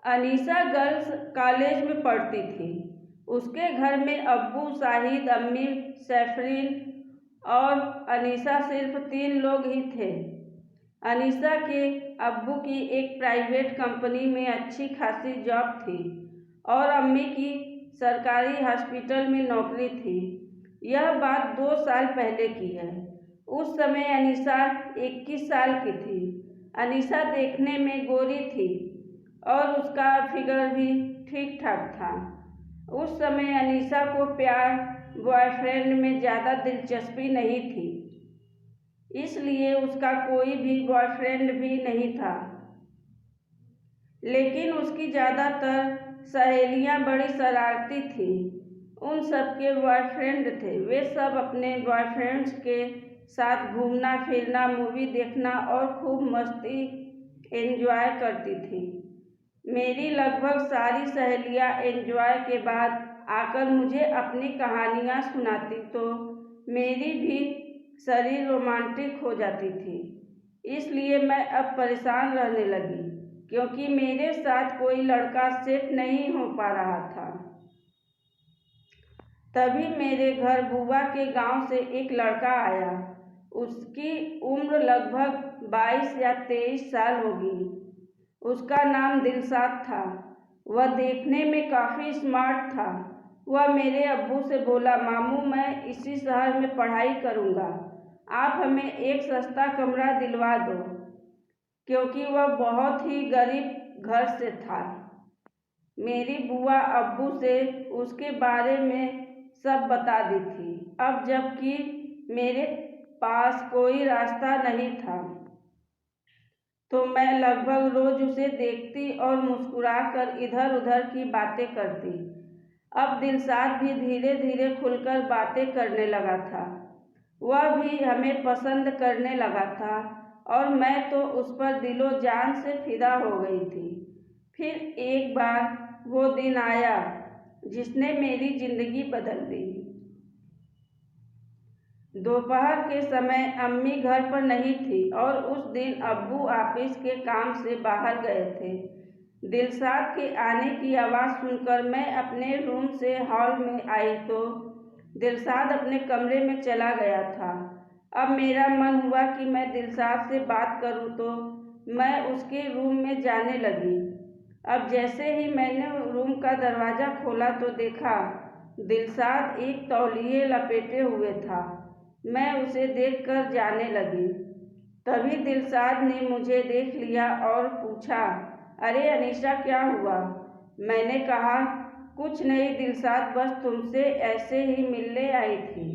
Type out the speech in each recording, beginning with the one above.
Anisa girls college में पढ़ती थी। उसके घर में अब्बू शाहिद, अम्मी सैफरीन और अनीसा सिर्फ 3 लोग ही थे। अनीसा के अब्बू की एक प्राइवेट कंपनी में अच्छी खासी जॉब थी और अम्मी की सरकारी हॉस्पिटल में नौकरी थी। यह बात 2 साल पहले की है। उस समय अनीसा 21 साल की थी। अनीसा देखने में गोरी थी और उसका फिगर भी ठीक ठाक था। उस समय अनीसा को प्यार बॉयफ्रेंड में ज़्यादा दिलचस्पी नहीं थी, इसलिए उसका कोई भी बॉयफ्रेंड भी नहीं था। लेकिन उसकी ज़्यादातर सहेलियां बड़ी शरारती थीं। उन सबके बॉयफ्रेंड थे। वे सब अपने बॉयफ्रेंड्स के साथ घूमना फिरना, मूवी देखना और खूब मस्ती एंजॉय करती थी। मेरी लगभग सारी सहेलियां एंजॉय के बाद आकर मुझे अपनी कहानियां सुनाती तो मेरी भी शरीर रोमांटिक हो जाती थी। इसलिए मैं अब परेशान रहने लगी क्योंकि मेरे साथ कोई लड़का सेट नहीं हो पा रहा था। तभी मेरे घर बुआ के गांव से एक लड़का आया। उसकी उम्र लगभग 22 या 23 साल होगी। उसका नाम दिलशाद था। वह देखने में काफ़ी स्मार्ट था। वह मेरे अब्बू से बोला, मामू मैं इसी शहर में पढ़ाई करूँगा, आप हमें एक सस्ता कमरा दिलवा दो, क्योंकि वह बहुत ही गरीब घर से था। मेरी बुआ अब्बू से उसके बारे में सब बता दी थी। अब जबकि मेरे पास कोई रास्ता नहीं था तो मैं लगभग रोज उसे देखती और मुस्कुराकर इधर उधर की बातें करती। अब दिलशाद भी धीरे धीरे खुलकर बातें करने लगा था। वह भी हमें पसंद करने लगा था और मैं तो उस पर दिलो जान से फिदा हो गई थी। फिर एक बार वो दिन आया जिसने मेरी जिंदगी बदल दी। दोपहर के समय अम्मी घर पर नहीं थी और उस दिन अब्बू ऑफिस के काम से बाहर गए थे। दिलशाद के आने की आवाज़ सुनकर मैं अपने रूम से हॉल में आई तो दिलशाद अपने कमरे में चला गया था। अब मेरा मन हुआ कि मैं दिलशाद से बात करूं तो मैं उसके रूम में जाने लगी। अब जैसे ही मैंने रूम का दरवाज़ा खोला तो देखा दिलशाद एक तौलिए लपेटे हुए था। मैं उसे देखकर जाने लगी। तभी दिलशाद ने मुझे देख लिया और पूछा, अरे अनीसा क्या हुआ? मैंने कहा, कुछ नहीं दिलशाद, बस तुमसे ऐसे ही मिलने आई थी।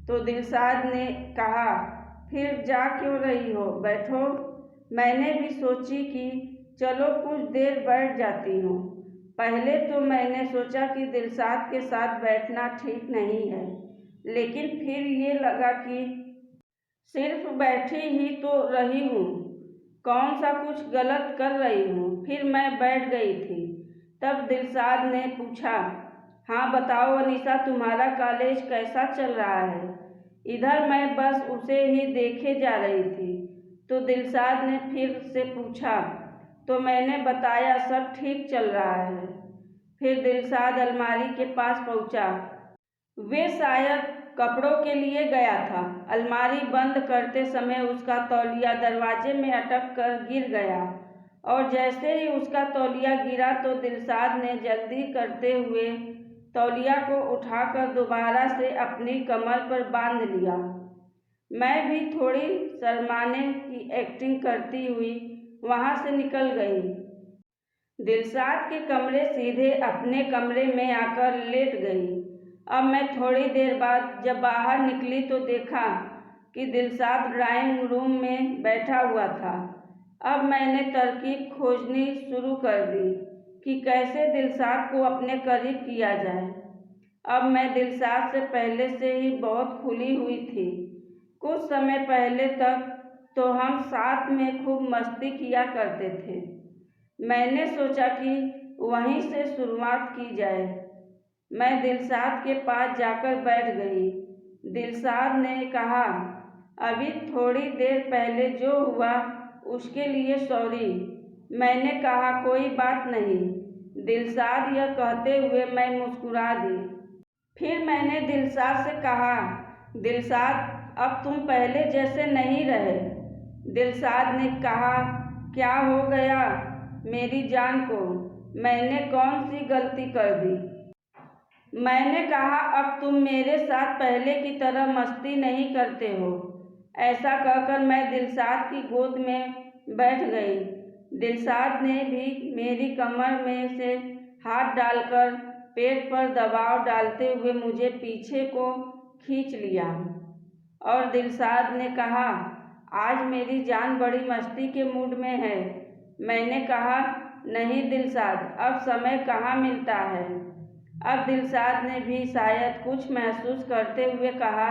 तो दिलशाद ने कहा, फिर जा क्यों रही हो, बैठो। मैंने भी सोची कि चलो कुछ देर बैठ जाती हूँ। पहले तो मैंने सोचा कि दिलशाद के साथ बैठना ठीक नहीं है, लेकिन फिर ये लगा कि सिर्फ बैठी ही तो रही हूँ, कौन सा कुछ गलत कर रही हूँ। फिर मैं बैठ गई थी। तब दिलशाद ने पूछा, हाँ बताओ अनीसा, तुम्हारा कॉलेज कैसा चल रहा है? इधर मैं बस उसे ही देखे जा रही थी। तो दिलशाद ने फिर से पूछा तो मैंने बताया सब ठीक चल रहा है। फिर दिलशाद अलमारी के पास पहुंचा। वे शायद कपड़ों के लिए गया था। अलमारी बंद करते समय उसका तौलिया दरवाजे में अटक कर गिर गया और जैसे ही उसका तौलिया गिरा तो दिलशाद ने जल्दी करते हुए तौलिया को उठाकर दोबारा से अपनी कमर पर बांध लिया। मैं भी थोड़ी शर्माने की एक्टिंग करती हुई वहाँ से निकल गई। दिलशाद के कमरे सीधे अपने कमरे में आकर लेट गई। अब मैं थोड़ी देर बाद जब बाहर निकली तो देखा कि दिलशाद ड्राइंग रूम में बैठा हुआ था। अब मैंने तरकीब खोजनी शुरू कर दी कि कैसे दिलशाद को अपने करीब किया जाए। अब मैं दिलशाद से पहले से ही बहुत खुली हुई थी। कुछ समय पहले तक तो हम साथ में खूब मस्ती किया करते थे। मैंने सोचा कि वहीं से शुरुआत की जाए। मैं दिलशाद के पास जाकर बैठ गई। दिलशाद ने कहा, अभी थोड़ी देर पहले जो हुआ उसके लिए सॉरी। मैंने कहा, कोई बात नहीं दिलशाद। यह कहते हुए मैं मुस्कुरा दी। फिर मैंने दिलशाद से कहा, दिलशाद अब तुम पहले जैसे नहीं रहे। दिलशाद ने कहा, क्या हो गया मेरी जान को? मैंने कौन सी गलती कर दी? मैंने कहा, अब तुम मेरे साथ पहले की तरह मस्ती नहीं करते हो। ऐसा कहकर मैं दिलशाद की गोद में बैठ गई। दिलशाद ने भी मेरी कमर में से हाथ डालकर पेट पर दबाव डालते हुए मुझे पीछे को खींच लिया और दिलशाद ने कहा, आज मेरी जान बड़ी मस्ती के मूड में है। मैंने कहा, नहीं दिलशाद, अब समय कहाँ मिलता है। अब दिलशाद ने भी शायद कुछ महसूस करते हुए कहा,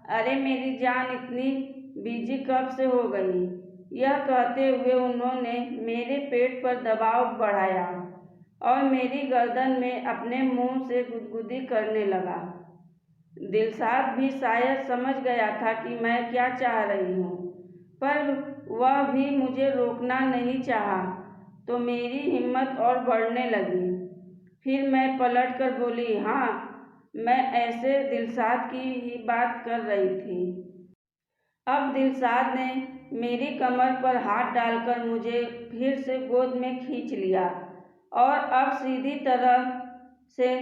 अरे मेरी जान इतनी बिजी कब से हो गई। यह कहते हुए उन्होंने मेरे पेट पर दबाव बढ़ाया और मेरी गर्दन में अपने मुंह से गुदगुदी करने लगा। दिलशाद भी शायद समझ गया था कि मैं क्या चाह रही हूँ, पर वह भी मुझे रोकना नहीं चाहा, तो मेरी हिम्मत और बढ़ने लगी। फिर मैं पलटकर बोली, हाँ, मैं ऐसे दिलशाद की ही बात कर रही थी। अब दिलशाद ने मेरी कमर पर हाथ डालकर मुझे फिर से गोद में खींच लिया और अब सीधी तरह से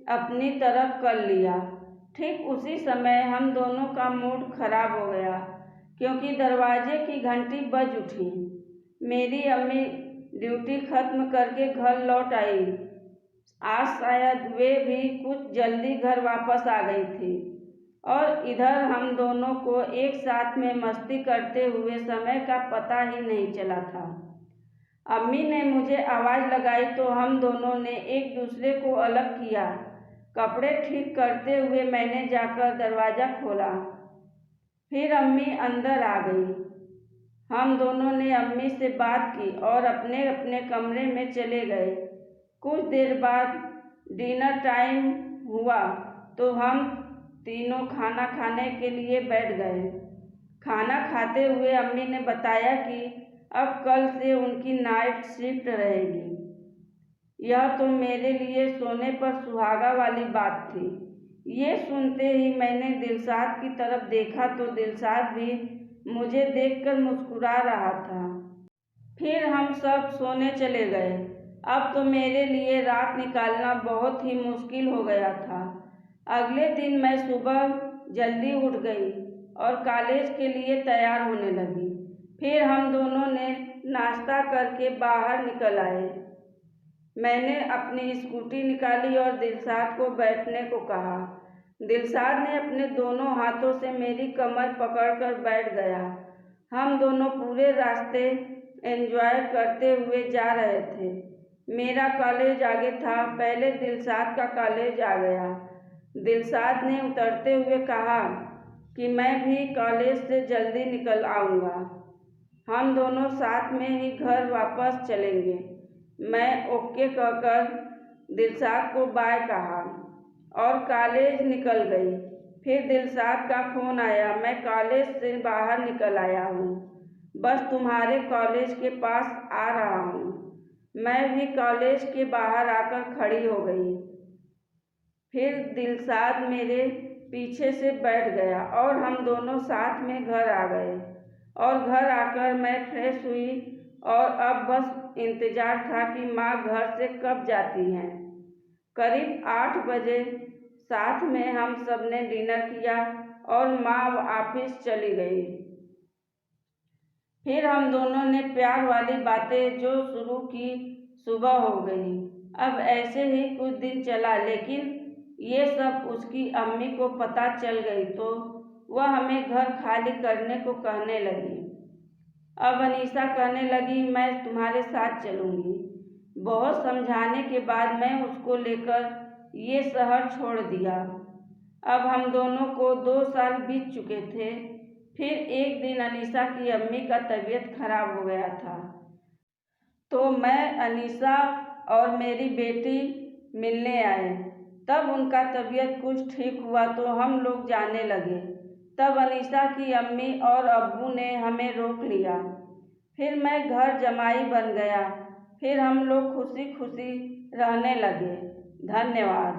अपनी तरफ कर लिया। ठीक उसी समय हम दोनों का मूड खराब हो गया, क्योंकि दरवाजे की घंटी बज उठी। मेरी अम्मी ड्यूटी खत्म करके घर लौट आई। आज शायद वे भी कुछ जल्दी घर वापस आ गई थी और इधर हम दोनों को एक साथ में मस्ती करते हुए समय का पता ही नहीं चला था। अम्मी ने मुझे आवाज़ लगाई तो हम दोनों ने एक दूसरे को अलग किया। कपड़े ठीक करते हुए मैंने जाकर दरवाज़ा खोला। फिर अम्मी अंदर आ गई। हम दोनों ने अम्मी से बात की और अपने अपने कमरे में चले गए। कुछ देर बाद डिनर टाइम हुआ तो हम तीनों खाना खाने के लिए बैठ गए। खाना खाते हुए अम्मी ने बताया कि अब कल से उनकी नाइट शिफ्ट रहेगी। यह तो मेरे लिए सोने पर सुहागा वाली बात थी। ये सुनते ही मैंने दिलशाद की तरफ देखा तो दिलशाद भी मुझे देखकर मुस्कुरा रहा था। फिर हम सब सोने चले गए। अब तो मेरे लिए रात निकालना बहुत ही मुश्किल हो गया था। अगले दिन मैं सुबह जल्दी उठ गई और कॉलेज के लिए तैयार होने लगी। फिर हम दोनों ने नाश्ता करके बाहर निकल आए। मैंने अपनी स्कूटी निकाली और दिलशाद को बैठने को कहा। दिलशाद ने अपने दोनों हाथों से मेरी कमर पकड़कर बैठ गया। हम दोनों पूरे रास्ते एंजॉय करते हुए जा रहे थे। मेरा कॉलेज आगे था, पहले दिलशाद का कॉलेज आ गया। दिलशाद ने उतरते हुए कहा कि मैं भी कॉलेज से जल्दी निकल आऊँगा। हम दोनों साथ में ही घर वापस चलेंगे। मैं ओके कहकर दिलशाद को बाय कहा और कॉलेज निकल गई। फिर दिलशाद का फ़ोन आया, मैं कॉलेज से बाहर निकल आया हूँ, बस तुम्हारे कॉलेज के पास आ रहा हूँ। मैं भी कॉलेज के बाहर आकर खड़ी हो गई। फिर दिलशाद मेरे पीछे से बैठ गया और हम दोनों साथ में घर आ गए और घर आकर मैं फ्रेश हुई और अब बस इंतज़ार था कि माँ घर से कब जाती हैं। करीब 8 बजे साथ में हम सब ने डिनर किया और माँ ऑफिस चली गई। फिर हम दोनों ने प्यार वाली बातें जो शुरू की, सुबह हो गई। अब ऐसे ही कुछ दिन चला, लेकिन ये सब उसकी अम्मी को पता चल गई तो वह हमें घर खाली करने को कहने लगी। अब अनीसा कहने लगी, मैं तुम्हारे साथ चलूँगी। बहुत समझाने के बाद मैं उसको लेकर ये शहर छोड़ दिया। अब हम दोनों को 2 साल बीत चुके थे। फिर एक दिन अनीसा की अम्मी का तबीयत खराब हो गया था, तो मैं, अनीसा और मेरी बेटी मिलने आए। तब उनका तबीयत कुछ ठीक हुआ तो हम लोग जाने लगे। तब अनीसा की अम्मी और अब्बू ने हमें रोक लिया। फिर मैं घर जमाई बन गया। फिर हम लोग खुशी खुशी रहने लगे। धन्यवाद।